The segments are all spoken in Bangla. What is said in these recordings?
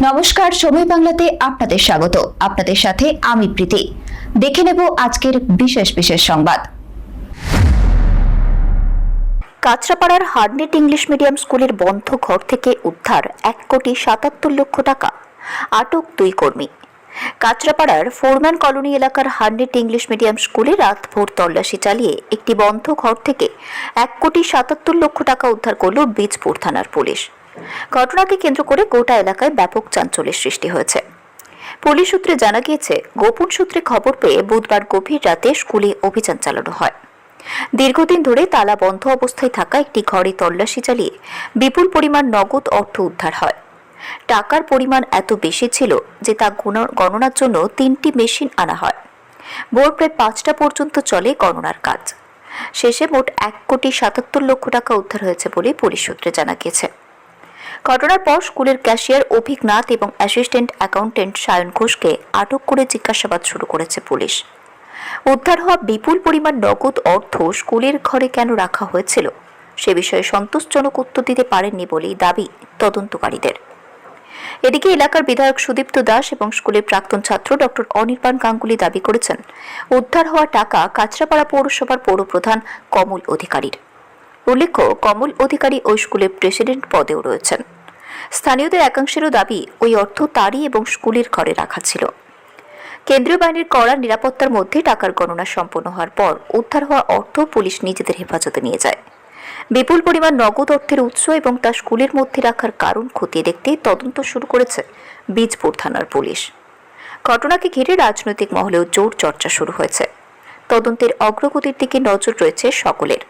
নমস্কার, সময় বাংলাতে আপনাদের স্বাগত। আপনাদের সাথে আমি প্রীতি। দেখে নেব আজকের বিশেষ বিশেষ সংবাদ। কাঁচরাপাড়ার হার্নেট ইংলিশ মিডিয়াম স্কুলের বন্ধ ঘর থেকে উদ্ধার 1,77,00,000 টাকা, আটক 2 কর্মী। কাঁচরাপাড়ার ফোরম্যান কলোনি এলাকার হার্নেট ইংলিশ মিডিয়াম স্কুলে রাতভর তল্লাশি চালিয়ে একটি বন্ধ ঘর থেকে 1,77,00,000 টাকা উদ্ধার করল বীজপুর থানার পুলিশ। ঘটনাকে কেন্দ্র করে গোটা এলাকায় ব্যাপক চাঞ্চল্যের সৃষ্টি হয়েছে। পুলিশ সূত্রে জানা গিয়েছে, গোপন সূত্রে খবর পেয়ে বুধবার গভীর রাতে স্কুলে অভিযান চালানো হয়। দীর্ঘদিন ধরে তালা বন্ধ অবস্থায় থাকা একটি ঘরে তল্লাশি চালিয়ে বিপুল পরিমাণ নগদ অর্থ উদ্ধার হয়। টাকার পরিমাণ এত বেশি ছিল যে তা গণনার জন্য 3টি মেশিন আনা হয়। ভোর প্রায় 5টা পর্যন্ত চলে গণনার কাজ। শেষে মোট 1,77,00,000 টাকা উদ্ধার হয়েছে বলে পুলিশ সূত্রে জানা গিয়েছে। ঘটনার পর স্কুলের ক্যাশিয়ার অভিক নাথ এবং অ্যাসিস্ট্যান্ট অ্যাকাউন্টেন্ট সায়ন ঘোষকে আটক করে জিজ্ঞাসাবাদ শুরু করেছে পুলিশ। উদ্ধার হওয়া বিপুল পরিমাণ নগদ অর্থ স্কুলের ঘরে কেন রাখা হয়েছিল সে বিষয়ে সন্তোষজনক উত্তর দিতে পারেননি বলেই দাবি তদন্তকারীদের। এদিকে এলাকার বিধায়ক সুদীপ্ত দাস এবং স্কুলের প্রাক্তন ছাত্র ডক্টর অনির্বাণ গাঙ্গুলি দাবি করেছেন, উদ্ধার হওয়া টাকা কাঁচরাপাড়া পৌরসভার পৌরপ্রধান কমল অধিকারীর। উল্লেখ্য, কমল অধিকারী ওই স্কুলের প্রেসিডেন্ট পদেও রয়েছেন। স্থানীয়দের একাংশেরও দাবি ওই অর্থ তারই এবং স্কুলের ঘরে রাখা ছিল। কেন্দ্রীয় বাহিনীর কড়া নিরাপত্তার মধ্যে টাকার গণনা সম্পন্ন হওয়ার পর উদ্ধার হওয়া অর্থ পুলিশ নিজেদের হেফাজতে নিয়ে যায়। বিপুল পরিমাণ নগদ অর্থের উৎস এবং তা স্কুলের মধ্যে রাখার কারণ খতিয়ে দেখতে তদন্ত শুরু করেছে বীজপুর থানার পুলিশ। ঘটনাকে ঘিরে রাজনৈতিক মহলেও জোর চর্চা শুরু হয়েছে। তদন্তের অগ্রগতির দিকে নজর রয়েছে সকলের।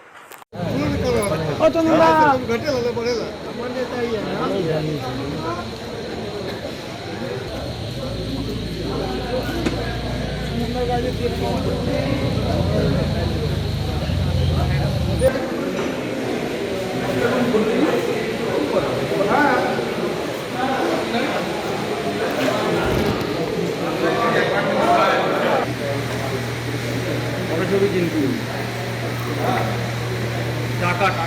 টাকা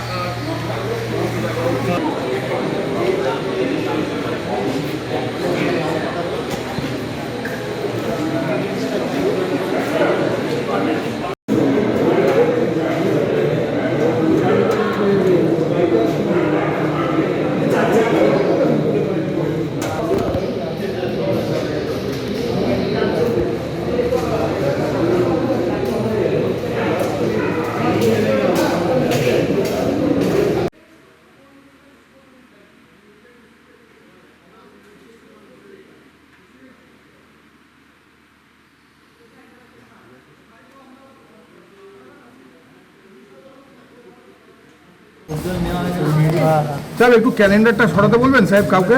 স্যার একটু ক্যালেন্ডারটা সরাতে বলবেন সাহেব কাউকে।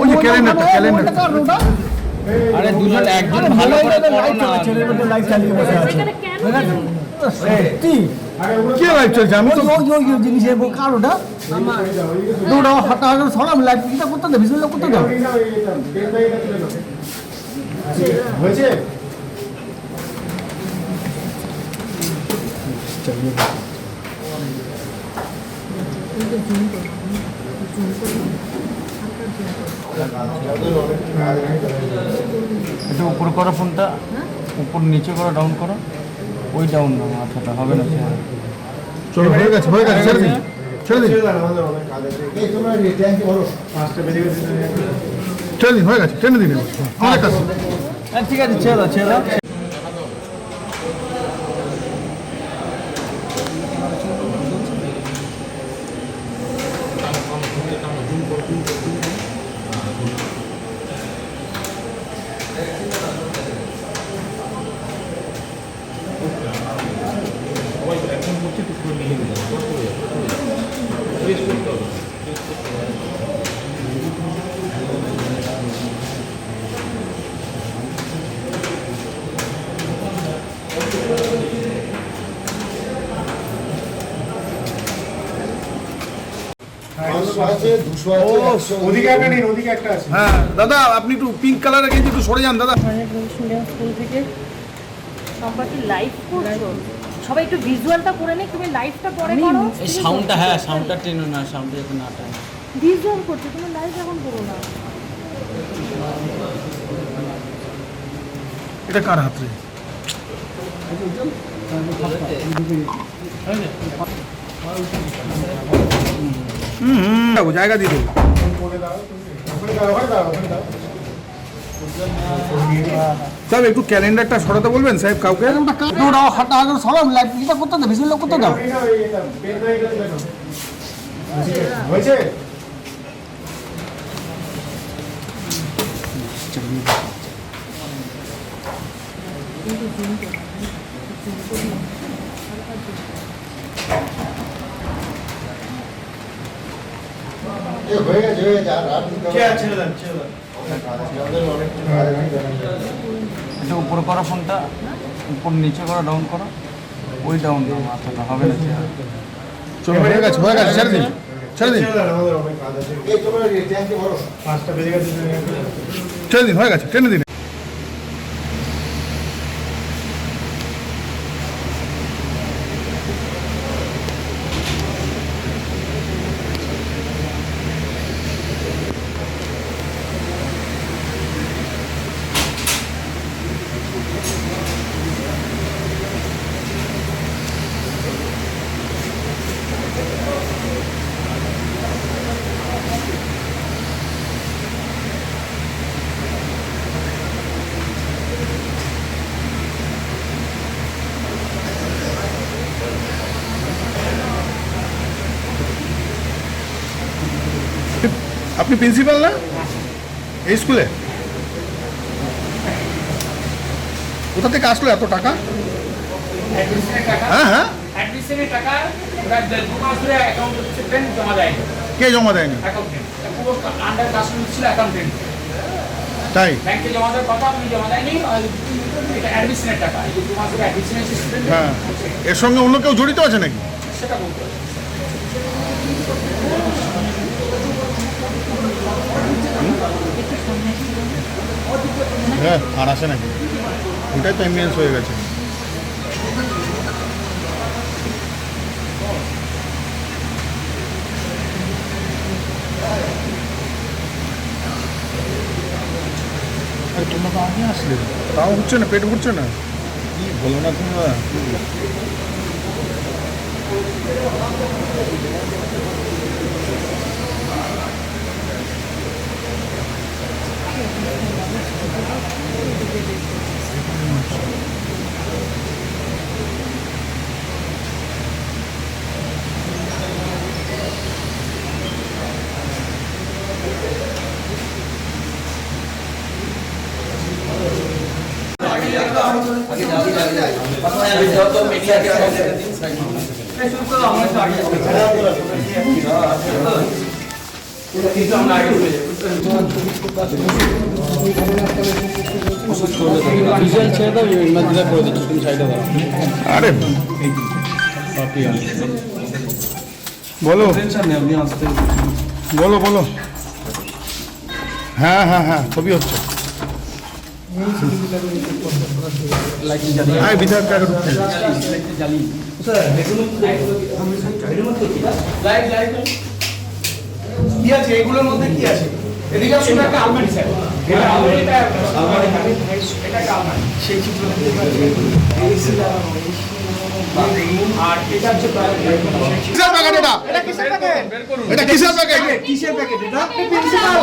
ওই যে ক্যালেন্ডারটা আরে দুজন একজন ভালো করে করো না, ছেলের মধ্যে লাইভ চালিয়ে বসে আছে। সত্যি কি লাইভ চলছে? আমি তো ওই জিনিসের কারোটা ওটা হাতে হাতে সরাম লাইভ কিটা করতে দেবে, ভিজুয়াল করতে দাও হয়েছে। এটা উপরে করো, ফোনটা উপর নিচে করো, ডাউন করো। ওই ডাউন না, মাথাটা হবে না। চলো, হয়ে গেছে ছেড়ে দিন, ছেড়ে দিন, হয়ে গেছে, টেনে দিন আমাদের কাছে। ঠিক আছে, ছেড়ে দাও, ছেড়ে দাও। হ্যাঁ দাদা, আপনি একটু পিঙ্ক কালারের গেঞ্জি একটু সরে যান দাদা। স্কুল থেকে সম্পাকে লাইভ করছো সবাই একটু ভিজুয়ালটা করে নে, তুমি লাইভটা পরে করো। এই সাউন্ডটা, হ্যাঁ সাউন্ডটা টেনো না, সাউন্ডটা যাতে না টানে। ভিজুয়াল করছো, তুমি লাইভ এখন করো না। এটা কার হাতে? জায়গা দিয়ে দেবো। সাহেব একটু ক্যালেন্ডারটা সরাতে বলবেন সাহেব কাউকে। দৌড়াও হাঁটাহাঁটি সরো, লাইভ টিকিটটা করতে দে, ভিজুয়াল করতে দাও। হয়েছে? এটা উপর করা ফোনটা, উপর নিচে করা ডাউন করো, ওই ডাউন দাও, মাথাটা হবে না চেয়ার। চলো হয়ে গেছে, ছেড়ে দিন, ছেড়ে দিন, ছেড়ে দিন, হয়ে গেছে, টেনে দিন। আপনি প্রিন্সিপাল না এই স্কুলে? কোথা থেকে আসলো এত টাকা? হ্যাঁ হ্যাঁ, কে জমা দেয়নি? তাই হ্যাঁ, এর সঙ্গে অন্য কেউ জড়িত আছে নাকি? হ্যাঁ, আর আসে নাকি? ওটাই তো অ্যাম্বিয়েন্স হয়ে গেছে। আরে তোমরা তো আগে আসলে, তাও হচ্ছে না, পেট ভরছে না, কি বলো না তোমরা? আরে বলো বলো বলো, হ্যাঁ হ্যাঁ হ্যাঁ, ছবি হচ্ছে। বিধায়ক কাকে ঢুকতে কি আছে এগুলোর মধ্যে? কি আছে? এদিকে আসুন, একটা আলমারি স্যার, এটা আলমারিটা আলমারি, এটা একটা আলমারি, সেই চিত্র আর এটা হচ্ছে কিসের প্যাকেট? এটা কিসের প্যাকেট? এটা কিসের প্যাকেট? কিসের প্যাকেট? এটা প্রিন্সিপাল,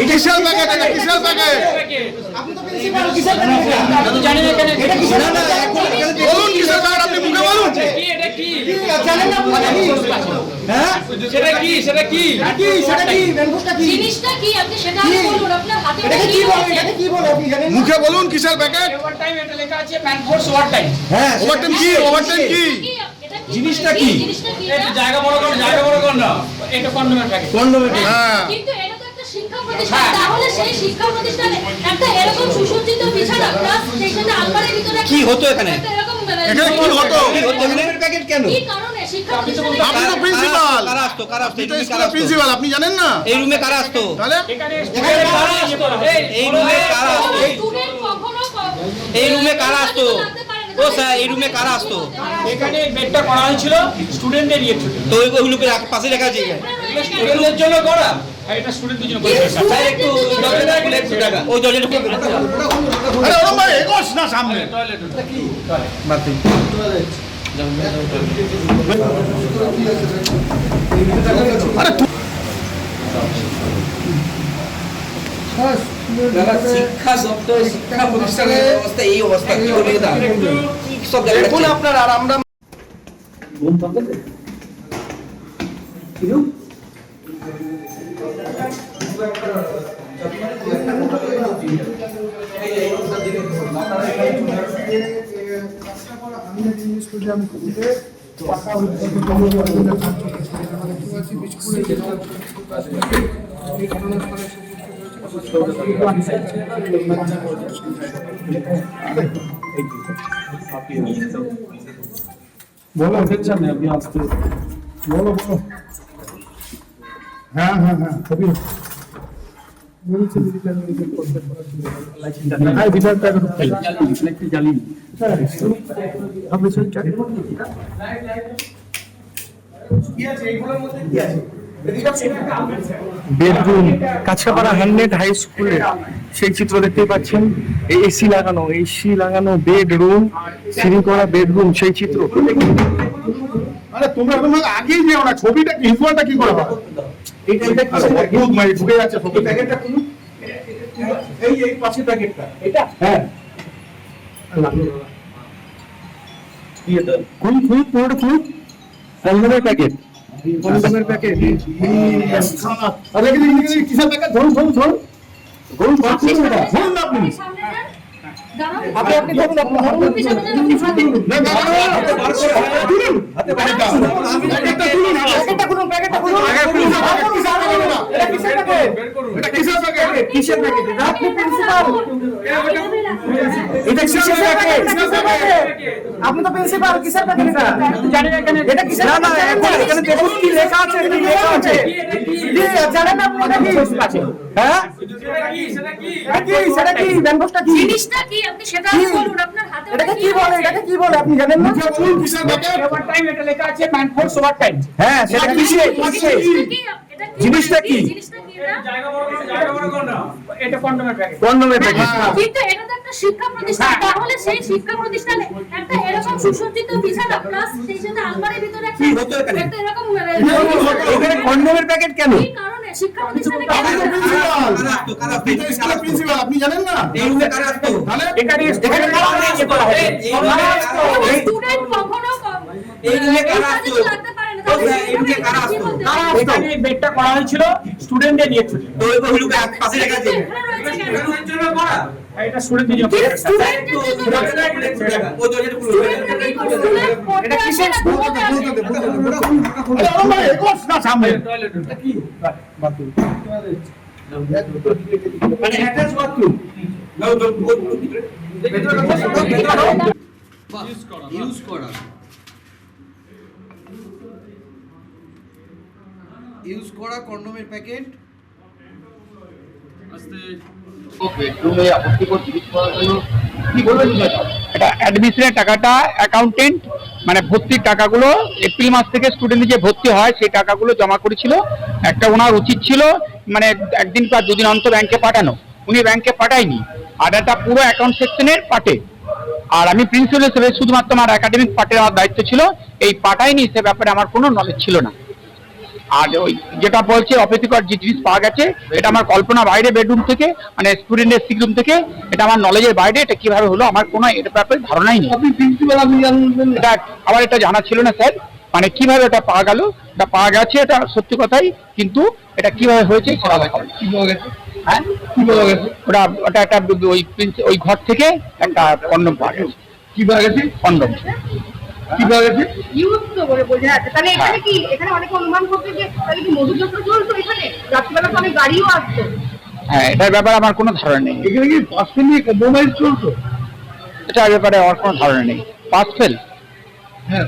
এটা কিসের প্যাকেট? এটা কিসের প্যাকেট? আপনি তো প্রিন্সিপাল, কিসের প্যাকেট? এটা তো জানেন না কেন? এটা কিসের প্যাকেট? বলুন কিসের প্যাকেট, আপনি মুখে বলুন। কি এটা কি? জানেন না বলেন কি? হ্যাঁ, সেটা কি? সেটা কি? সেটা কি? ম্যানফোর্সটা কি? জিনিসটা কি আপনি সেটা আগে বলুন, আপনার হাতে এটা কি বলেন? এটা কি বলেন আপনি জানেন? মুখে বলুন কিসের প্যাকেট? ওভার টাইম এটা লেখা আছে ম্যানফোর্স ওভার টাইম। হ্যাঁ, ওভারটাইম কি? ওভারটাইম কি? জিনিসটা কি? জিনিসটা কি? এটা জায়গা বড় কর, জায়গা বড় কর না, এটা কন্ডোমের প্যাকেট। কন্ডোমের হ্যাঁ, কিন্তু এটা তো একটা শিক্ষা প্রতিষ্ঠান, তাহলে সেই শিক্ষা প্রতিষ্ঠানে একটা এরকম সুসজ্জিত বিছানা প্লাস সেই সাথে আলমারির ভিতরে কি হতো এখানে? একটা এরকম এখানে কি হতো? কন্ডোমের প্যাকেট কেন? কি কারণে শিক্ষা প্রতিষ্ঠানে আপনি তো প্রিন্সিপাল, কারা আসতো? আপনি তো স্কুলের প্রিন্সিপাল, আপনি জানেন না? এই রুমে কারা আসতো? তাহলে এখানে এই রুমে কারা আসতো? স্টুডেন্ট কখনো এই রুমে কারা আসতো? লাগতে পারে না। ও স্যার এই রুমে কারা আসতো? এখানে বেডটা করা হয়েছিল স্টুডেন্টদের নিয়ে ছুটি। তো ওইগুলো পাশে লেখা আছে স্টুডেন্টদের জন্য করা, আর এটা স্টুডেন্টদের জন্য করা। স্যার একটু দরজাটা খুলে একটু টাকা ওই দরজাটা খুলে আরে ওরম ভাই এগোস না সামনে। টয়লেট শিক্ষা দপ্তর শিক্ষা প্রতিষ্ঠানের অবস্থা এই অবস্থা কি করে দাও সব দেখুন আপনার। আর আমরা বলো দেখছেন না আপনি আসতে বলো বলো। হ্যাঁ হ্যাঁ হ্যাঁ ছবি বেডরুম কাছড়াপাড়া হান্ড্রেড হাই স্কুলে সেই চিত্র দেখতেই পাচ্ছেন। এসি লাগানো বেডরুম, সিঁড়ি করা বেডরুম, সেই চিত্র। আরে তোমরা তোমাকে আগেই যেও না, ছবিটা কি ভিজুয়ালটা কি করে পাবো? এটা খুব মানে ঢুকে যাচ্ছে ছবি। প্যাকেটটা খুলুন, এই পাশের প্যাকেটটা এটা। হ্যাঁ খুব পুরোটা খুব কলমের প্যাকেট, কলমের প্যাকেট। আরে কি কিসের প্যাকেট? ধরুন ধরুন ধরুন ধরুন ধরুন আপনি। আপনি ধরুন, আপনি সামনে না না ধরুন হাতে প্যাকেটটা খুলুন, প্যাকেটটা খুলুন, প্যাকেটটা খুলুন। আগে খুলুন, এটা কিসের প্যাকেট? এটা কিসের প্যাকেট? কিসের প্যাকেট? আপনি প্রিন্সিপাল, এটা কিসের প্যাকেট? আপনি তো প্রিন্সিপাল, কিসের প্যাকেট এটা? জানেন এখানে এটা কিসের? না না এখানে দেখুন কি লেখা আছে, এখানে লেখা আছে। জানেন না আপনি এটা কি আছে? হ্যাঁ সেটা কি ব্যাংকটা কি? জিনিসটা কি আপনি সেটা বলুন, আপনার হাতে এটাকে কি বলে? এটাকে কি বলে আপনি জানেন না? কিসের প্যাকেট? ওভার টাইম, এটা লেখা আছে ম্যানফোর্স ওভার টাইম। হ্যাঁ সেটা কিসের? জিনিসটা কি? জিনিসটা কি এটা? জায়গা বড় কর না, এটা কন্ডোমের প্যাকেট। কন্ডোমের প্যাকেট। কিন্তু এটা তো একটা শিক্ষা প্রতিষ্ঠান, তাহলে সেই শিক্ষা প্রতিষ্ঠানে একটা এরকম সুসজ্জিত বিছানা প্লাস সেই সাথে আলমারির ভিতরে একটা এরকম এখানে কন্ডোমের প্যাকেট কেন? কি কারণে শিক্ষা প্রতিষ্ঠানে প্রিন্সিপাল আপনি জানেন না? এই রুমে কারা আসতো? তাহলে এখানে স্টুডেন্ট কখনো এই রুমে কারা আসতো? লাগতে পারে না, তাহলে এই রুমে কারা আসতো? এখানে বেডটা করা হয়েছিল স্টুডেন্টদের নিয়ে ছুটি। তো ওইগুলো পাশে লেখা আছে এখানে রয়েছে কেন? এটা স্টুডেন্টদের জন্য করা। ওই দরজাটা খুলে এটা কিসের? আরে ওরম ভাই এগোস না সামনে। মানে অ্যাটাচ বাথরুম ইউজ করা কন্ডোমের প্যাকেট। এটা অ্যাডমিশনের টাকাটা অ্যাকাউন্টেন্ট মানে ভর্তির টাকাগুলো এপ্রিল মাস থেকে স্টুডেন্ট যে ভর্তি হয় সেই টাকাগুলো জমা করেছিল। একটা ওনার উচিত ছিল মানে একদিন বা দুদিন অন্তর ব্যাংকে পাঠানো, উনি ব্যাংকে পাঠায়নি। আর একটা পুরো অ্যাকাউন্ট সেকশনের পার্টে, আর আমি প্রিন্সিপাল হিসেবে শুধুমাত্র আমার একাডেমিক পার্টের আমার দায়িত্ব ছিল, এই পাঠায়নি সে ব্যাপারে আমার কোনো নলেজ ছিল না। আর ওই যেটা বলছে অপ্রীতিকর যে জিনিস পাওয়া গেছে, এটা আমার কল্পনা বাইরে, বেডরুম থেকে মানে স্টুডেন্টের সিক রুম থেকে, এটা আমার নলেজের বাইরে। এটা কিভাবে হলো আমার কোনো এর ব্যাপারে ধারণাই নেই। আপনি প্রিন্সিপাল আপনি জানেন? এটা আমার এটা জানা ছিল না স্যার, মানে কিভাবে এটা পাওয়া গেল, এটা পাওয়া গেছে এটা সত্যি কথাই, কিন্তু এটা কিভাবে হয়েছে সেটা দেখা হবে। কি পাওয়া গেছে? হ্যাঁ কি পাওয়া গেছে? ওটা একটা ওই ঘর থেকে একটা কন্ডম পাওয়া গেছে। কি পাওয়া গেছে? কন্ডম কি পাওয়া গেছে? ইউজ তো বলে বোঝা যাচ্ছে। তাহলে এখানে কি, এখানে অনেকে অনুমান করছে যে তাহলে কি মধুযজ্ঞ চলতো এখানে? রাত্রিবেলা তো অনেক গাড়িও আসতো। হ্যাঁ, এটার ব্যাপারে আমার কোনো ধারণা নেই। এখানে কি পার্সেন্ট নিয়ে কম্প্রোমাইজ চলতো? এটার ব্যাপারে আমার কোনো ধারণা নেই। পাস ফেল, হ্যাঁ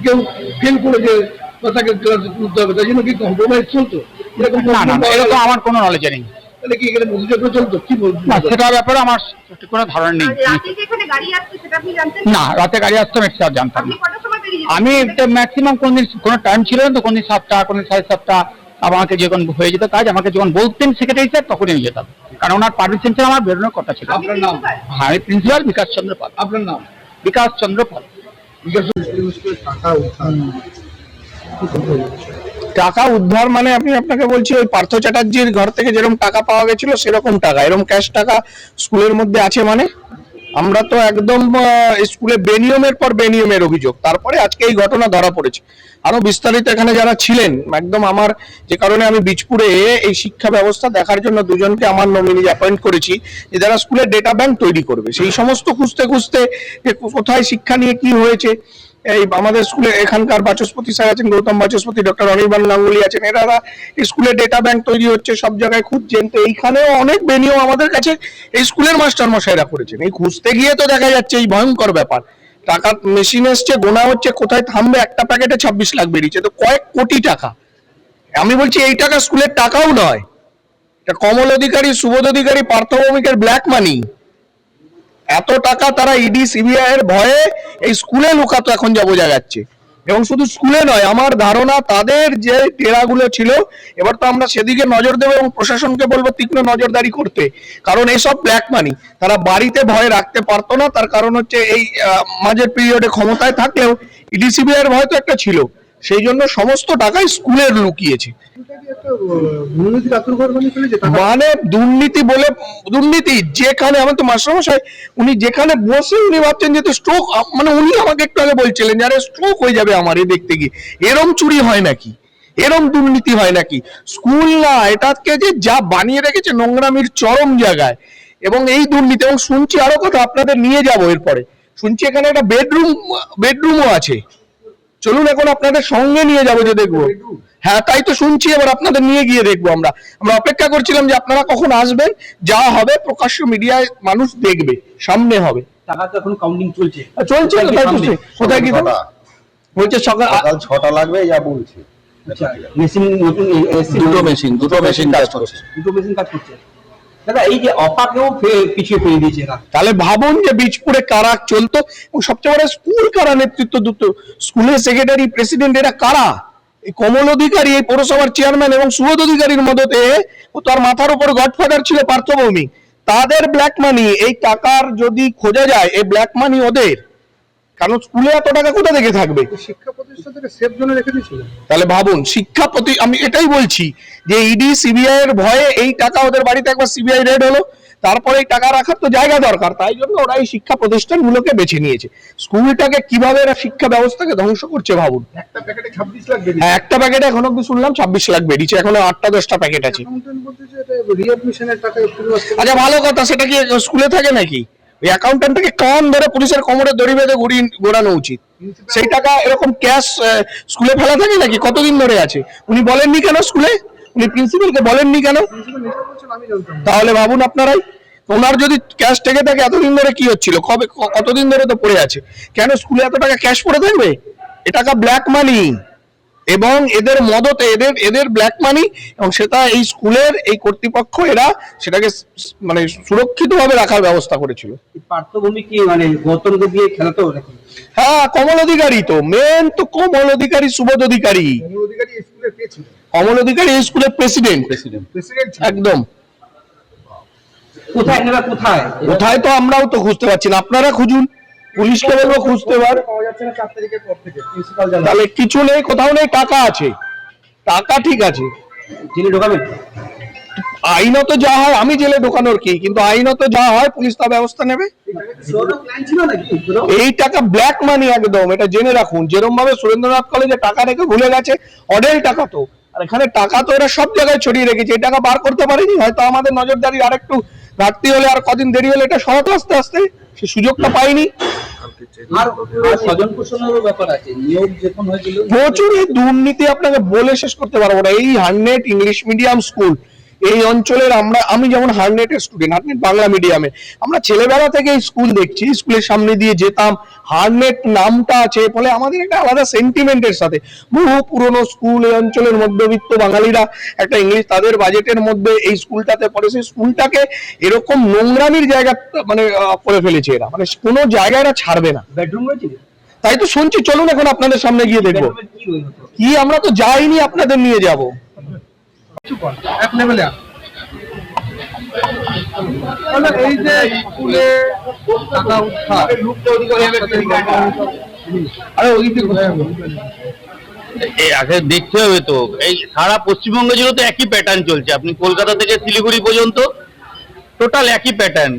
কেউ ফেল করেছে বা তাকে ক্লাসে তুলতে হবে, তাই জন্য কি কম্প্রোমাইজ চলতো? এরকম না না, এরকম আমার কোনো নলেজ নেই। তাহলে কি এখানে মধুযজ্ঞ চলতো কি বলবো না সেটার ব্যাপারে আমার সঠিক কোনো ধারণা নেই। আর রাতে যে এখানে গাড়ি আসছে সেটা আপনি জানতেন? না রাতে গাড়ি আসতো আমি সেটা জানতাম আপনি না। কটার সময় বেরিয়ে যেতেন? আমি ম্যাক্সিমাম কোনদিন কোনো টাইম ছিল না তো, কোনদিন 7টা কোনদিন 7:30, আমাকে যখন হয়ে যেত কাজ আমাকে যখন বলতেন সেক্রেটারি স্যার তখনই আমি যেতাম, কারণ ওনার পারমিশন ছিল আমার বেরোনোর কথা ছিল। আপনি principal? হ্যাঁ আমি প্রিন্সিপাল বিকাশ চন্দ্র পাল। আপনার নাম? বিকাশ চন্দ্র পাল। টাকা উদ্ধার মানে আমি আপনাকে বলছি ওই পার্থ চ্যাটার্জির ঘর থেকে যেরকম টাকা পাওয়া গেছিল সেরকম টাকা, এরকম ক্যাশ টাকা স্কুলের মধ্যে আছে মানে? আমরা তো একদম স্কুলে বেনিয়মের পর বেনিয়মের অভিযোগ, তারপরে আজকে এই ঘটনা ধরা পড়েছে। আরো বিস্তারিত এখানে যারা ছিলেন একদম আমার, যে কারণে আমি বীজপুরে এই শিক্ষা ব্যবস্থা দেখার জন্য দুজনকে আমার নমিনি অ্যাপয়েন্ট করেছি, যে যারা স্কুলের ডেটা ব্যাংক তৈরি করবে, সেই সমস্ত খুঁজতে খুঁজতে যে কোথায় শিক্ষা নিয়ে কি হয়েছে। এই আমাদের স্কুলে এখানকার বাচস্পতি স্যার আছেন, গৌতম বাচস্পতি, ডক্টর অনির্বাণ গাঙ্গুলি আছেন, এরা স্কুলে ডেটা ব্যাংক তৈরি হচ্ছে, সব জায়গায় খুঁজছেন। তো এইখানেও অনেক বেনিয়ম আমাদের কাছে এই স্কুলের মাস্টার মশাইরা করেছেন। এই খুঁজতে গিয়ে তো দেখা যাচ্ছে এই ভয়ঙ্কর ব্যাপার, টাকা মেশিন এসছে, গোনা হচ্ছে, কোথায় থামবে, একটা প্যাকেটে 26 লাখ বেরিয়েছে, তো কয়েক কোটি টাকা। আমি বলছি এই টাকা স্কুলের টাকাও নয়, এটা কমল অধিকারী, সুবোধ অধিকারী, পার্থ ভৌমিকের ব্ল্যাক মানি। এত টাকা তারা ইডি সিবিআই এর ভয়ে এই স্কুলে লুকাতো, এখন যা বোঝা যাচ্ছে। এবং শুধু স্কুলে নয়, আমার ধারণা তাদের যে টেরাগুলো ছিল, এবার তো আমরা সেদিকে নজর দেবো এবং প্রশাসনকে বলবো তীক্ষ্ণ নজরদারি করতে, কারণ এইসব ব্ল্যাক মানি তারা বাড়িতে ভয় রাখতে পারতো না। তার কারণ হচ্ছে এই মাঝের পিরিয়ডে ক্ষমতায় থাকলেও ইডি সিবিআই এর ভয় তো একটা ছিল, সেই জন্য সমস্ত টাকাই স্কুলের লুকিয়েছে। মানে দুর্নীতি বলে দুর্নীতি যেখানে, আমার তো মাস্টারমশাই উনি যেখানে বসে উনি ভাবছেন যে স্ট্রোক, মানে উনি আমাকে একটু আগে বলছিলেন যে আরে স্ট্রোক হয়ে যাবে আমার এ দেখতে গিয়ে, এরম চুরি হয় নাকি, এরম দুর্নীতি হয় নাকি? স্কুল না, এটাকে যে যা বানিয়ে রেখেছে নোংরামির চরম জায়গায়। এবং এই দুর্নীতি, এবং শুনছি আরো কথা আপনাদের নিয়ে যাবো এরপরে, শুনছি এখানে একটা বেডরুমও আছে। চলুন এখন আপনাদের সঙ্গে নিয়ে যাবো, যে দেখবো। হ্যাঁ তাই তো শুনছি, এবার আপনাদের নিয়ে গিয়ে দেখবো। আমরা অপেক্ষা করছিলাম যে আপনারা কখন আসবেন, যা হবে প্রকাশ্য মিডিয়ায় মানুষ দেখবে, সামনে হবে। টাকা তো এখন কাউন্টিং চলছে। চলছে তো, তাই তো। কোথায় কি বলছে সকাল 6টা লাগবে যা বলছে। মেশিন নতুন দুটো মেশিন কাজ করছে। দাদা এই যে অপাকেও পিছিয়ে ফেলে দিয়েছে না, তাহলে ভাবুন যে বীজপুরে কারা চলতো, এবং সবচেয়ে বড় স্কুল কারা নেতৃত্ব দিত, স্কুলের সেক্রেটারি, প্রেসিডেন্ট, এরা কারা? এই কমল অধিকারী, এই পৌরসভার চেয়ারম্যান এবং সুবোধ অধিকারীর মদতে ও তার মাথার উপর গডফাদার ছিল পার্থ ভৌমিক, তাদের ব্ল্যাক মানি। এই টাকার যদি খোঁজা যায়, এই ব্ল্যাক মানি ওদের, কারণ স্কুলে এত টাকা কোথা থেকে থাকবে? শিক্ষা প্রতিষ্ঠান থেকে সেফ জোনে রেখে দিয়েছিল। তাহলে ভাবুন আমি এটাই বলছি যে ইডি সিবিআই এর ভয়ে এই টাকা ওদের বাড়িতে একবার সিবিআই রেড হলো, তারপরে এই টাকা রাখার তো জায়গা দরকার, তাই জন্য ওরা এই শিক্ষা প্রতিষ্ঠানগুলোকে বেছে নিয়েছে। স্কুলটাকে কিভাবে এরা শিক্ষা ব্যবস্থাকে ধ্বংস করছে ভাবুন। একটা প্যাকেটে 26 লাখ বেরিয়েছে। হ্যাঁ, একটা প্যাকেটে এখন অব্দি শুনলাম 26 লাখ বেরিয়েছে, এখনো 8টা-10টা প্যাকেট আছে। অ্যাকাউন্টেন্ট বলতেছে এটা রিঅ্যাডমিশনের টাকা এপ্রিল মাস থেকে। আচ্ছা ভালো কথা, সেটা কি স্কুলে থাকে নাকি? ওই অ্যাকাউন্টেন্টকে কান ধরে পুলিশের কোমরে দড়ি বেঁধে ঘোরানো উচিত। সেই টাকা এরকম ক্যাশ স্কুলে ফেলা থাকে নাকি? কতদিন ধরে আছে উনি বলেননি কেন? স্কুলে উনি প্রিন্সিপালকে বলেননি কেন? প্রিন্সিপাল নিজে বলছেন আমি জানতাম না। তাহলে ভাবুন আপনারাই, ওনার যদি ক্যাশ থেকে থাকে এতদিন ধরে কি হচ্ছিল, কতদিন ধরে তো পড়ে আছে, কেন স্কুলে এত টাকা ক্যাশ পড়ে থাকবে? এ টাকা ব্ল্যাক মানি, এবং এদের মদতে এদের ব্ল্যাক মানি, এবং সেটা এই স্কুলের এই কর্তৃপক্ষ এরা সেটাকে মানে সুরক্ষিতভাবে রাখার ব্যবস্থা করেছিল। পার্থভূমি কি মানে গৌতমকে দিয়ে খেলাতো নাকি? হ্যাঁ, কমল অধিকারী তো মেন, তো কমল অধিকারী, সুবোধ অধিকারী। কমল অধিকারী স্কুলের পেয়েছিল। কমল অধিকারী এই স্কুলের প্রেসিডেন্ট একদম। কোথায় এনারা কোথায়? কোথায় তো আমরাও তো খুঁজতে পারছি না, আপনারা খুঁজুন, পুলিশকে বলবো খুঁজতে পারে। পাওয়া যাচ্ছে না 4 তারিখের পর থেকে, প্রিন্সিপাল জানান। তাহলে কিছু নেই, কোথাও নেই, টাকা আছে, টাকা ঠিক আছে। জেলে ঢোকাবেন? আইনত যা হয়, আমি জেলে ঢোকানোর কি, কিন্তু আইনত যা হয় পুলিশ তা ব্যবস্থা নেবে। প্ল্যান ছিল নাকি? এই টাকা ব্ল্যাক মানি একদম, এটা জেনে রাখুন। যেরকম ভাবে সুরেন্দ্রনাথ কলেজে টাকা রেখে ভুলে গেছে, অডেল টাকা তো, আর এখানে টাকা তো এরা সব জায়গায় ছড়িয়ে রেখেছে। এই টাকা বার করতে পারেনি, হয়তো আমাদের নজরদারি আর একটু ঘাটতি হলে, আর কদিন দেরি হলে এটা সরাতে আস্তে আস্তে, সে সুযোগটা পাইনি। আর স্বজন পোষণেরও ব্যাপার আছে, নিয়োগ যখন হয়েছিল প্রচুর দুর্নীতি, আপনাকে বলে শেষ করতে পারবো না। এই 100 ইংলিশ মিডিয়াম স্কুল, এই অঞ্চলের আমি যেমন হার্নেটের স্টুডেন্ট, হার্নেট বাংলা মিডিয়ামে, আমরা ছেলেবেলা থেকে স্কুল দেখছি, স্কুলের সামনে দিয়ে যেতাম, হার্নেট নামটা আছে, ফলে আমাদের একটা আলাদা সেন্টিমেন্টের সাথে বহু পুরনো স্কুল, এই অঞ্চলের মধ্যবিত্ত বাঙালিরা একটা ইংলিশ তাদের বাজেটের মধ্যে এই স্কুলটাতে পড়ে, সেই স্কুলটাকে এরকম নোংরামির জায়গা মানে করে ফেলেছে এরা, মানে কোনো জায়গায় এরা ছাড়বে না। বেডরুম রয়েছে? তাই তো শুনছি, চলুন এখন আপনাদের সামনে গিয়ে দেখবো কি, আমরা তো যাইনি, আপনাদের নিয়ে যাব। এক লেভেলে এই যে স্কুলে টাকা উদ্ধার, আরে ওই দিকে কোথায় আগে দেখতে হবে তো, এই সারা পশ্চিমবঙ্গ জুড়ে তো একই প্যাটার্ন চলছে। আপনি কলকাতা থেকে শিলিগুড়ি পর্যন্ত টোটাল একই প্যাটার্ন।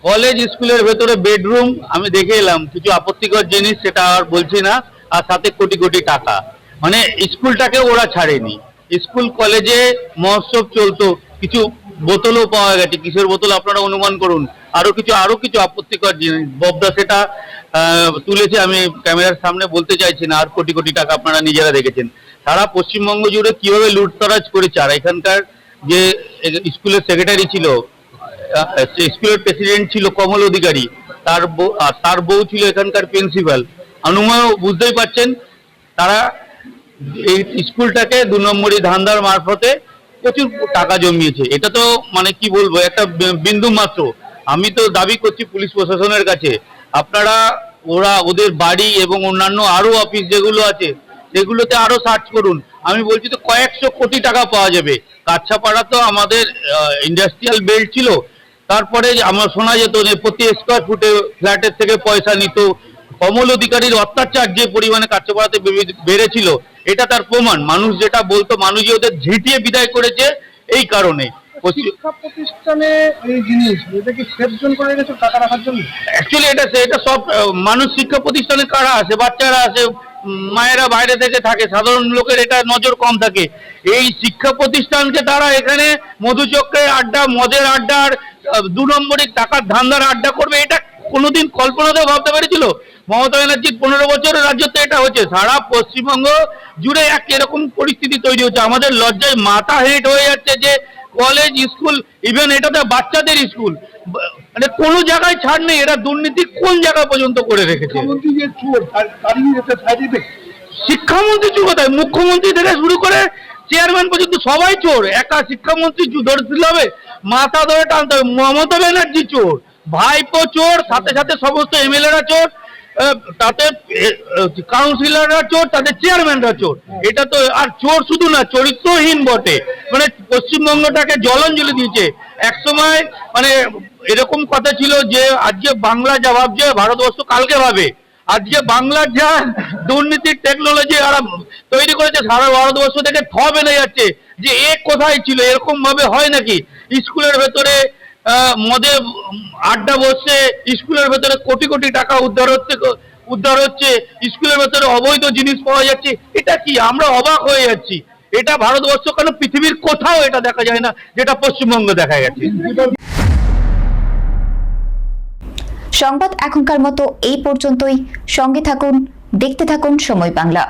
কলেজ স্কুলের ভেতরে বেডরুম আমি দেখে এলাম, কিছু আপত্তিকর জিনিস সেটা আর বলছি না, আর সাথে কোটি কোটি টাকা, মানে স্কুলটাকে ওরা ছাড়েনি। স্কুল কলেজে মহোৎসব চলতো, কিছু বোতলও পাওয়া গেছে, কিসের বোতল আপনারা অনুমান করুন, আরো কিছু আপত্তিকর জিনিস ববদা সেটা তুলেছে, আমি ক্যামেরার সামনে বলতে চাইছি না। আর কোটি কোটি টাকা আপনারা নিজেরা দেখেছেন। সারা পশ্চিমবঙ্গ জুড়ে কিভাবে লুটতরাজ করেছে। আর এখানকার যে স্কুলের সেক্রেটারি ছিল, স্কুলের প্রেসিডেন্ট ছিল কমল অধিকারী, তার বউ ছিল এখানকার প্রিন্সিপাল। অনুমান বুঝতেই পারছেন, তারা এই স্কুলটাকে 2 নম্বরী ধান্দার মারফতে প্রচুর টাকা জমিয়েছে। এটা তো মানে কি বলবো, একটা বিন্দু মাত্র। আমি তো দাবি করছি পুলিশ প্রশাসনের কাছে, আপনারা ওদের বাড়ি এবং অন্যান্য আরো অফিস যেগুলো আছে সেগুলোতে আরো সার্চ করুন। আমি বলছি তো কয়েকশো কোটি টাকা পাওয়া যাবে। কাছাপাড়া তো আমাদের ইন্ডাস্ট্রিয়াল বেল্ট ছিল, তারপরে আমার শোনা যেত যে প্রতি স্কোয়ার ফুটে ফ্ল্যাটের থেকে পয়সা নিত। কমল অধিকারীর অত্যাচার যে পরিমাণে কাছাপাড়াতে বেড়েছিল, এটা তার প্রমাণ। মানুষ যেটা বলতো, মানুষই ওদের ঝিঁটিয়ে বিদায় করেছে এই কারণে। শিক্ষা প্রতিষ্ঠানে এই জিনিস, এটা কি সেফ জোন করে রেখেছে টাকা রাখার জন্য? অ্যাকচুয়ালি এটা সব মানুষ শিক্ষা প্রতিষ্ঠানে কারা আসে, বাচ্চারা আসে, মায়েরা বাইরে থেকে থাকে, সাধারণ লোকের এটা নজর কম থাকে। এই শিক্ষা প্রতিষ্ঠানকে তারা এখানে মধুচক্রের আড্ডা, মদের আড্ডা আর 2 নম্বরী টাকার ধান্দার আড্ডা করবে, এটা কোনোদিন কল্পনাতেও ভাবতে পেরেছিল? মমতা ব্যানার্জির 15 বছরের রাজ্যতে এটা হচ্ছে। সারা পশ্চিমবঙ্গ জুড়ে এরকম পরিস্থিতি তৈরি হচ্ছে। আমাদের লজ্জায় মাথা হেঁট হয়ে যাচ্ছে যে কলেজ, স্কুল, ইভেন এটাতে বাচ্চাদের স্কুল, মানে কোনো জায়গায় ছাড় নেই। এরা দুর্নীতি কোন জায়গা পর্যন্ত করে রেখেছে। শিক্ষামন্ত্রী চোর কোথায়? মুখ্যমন্ত্রী থেকে শুরু করে চেয়ারম্যান পর্যন্ত সবাই চোর। একা শিক্ষামন্ত্রী ধরে দিতে হবে? মাথা ধরে টানতে হবে। মমতা ব্যানার্জি চোর, ভাইপো চোর, সাথে সাথে সমস্ত এমএলএরা চোর, তাতে কাউন্সিলররা চোর, তাদের চেয়ারম্যানরা চোর। এটা তো আর চোর শুধু না, চরিত্রহীন বটে। মানে পশ্চিমবঙ্গটাকে জলাঞ্জলি দিয়েছে। একসময় মানে এরকম কথা ছিল যে আজকে বাংলা যা ভাবছে ভারতবর্ষ কালকে ভাবে। আজকে বাংলার যা দুর্নীতির টেকনোলজি এরা তৈরি করেছে, সারা ভারতবর্ষ থেকে বেনে যাচ্ছে যে এ কোথায় ছিল, এরকম ভাবে হয় নাকি? স্কুলের ভেতরে মদে আড্ডা বসছে, স্কুলের ভেতরে কোটি কোটি টাকা উদ্ধার হচ্ছে, স্কুলের ভেতরে অবৈধ জিনিস পাওয়া যাচ্ছে। এটা কি? আমরা অবাক হয়ে যাচ্ছি। এটা ভারতবর্ষ কেন পৃথিবীর কোথাও এটা দেখা যায় না, যেটা পশ্চিমবঙ্গে দেখা গেছে। সংবাদ এখনকার মতো এই পর্যন্তই। সঙ্গে থাকুন, দেখতে থাকুন সময় বাংলা।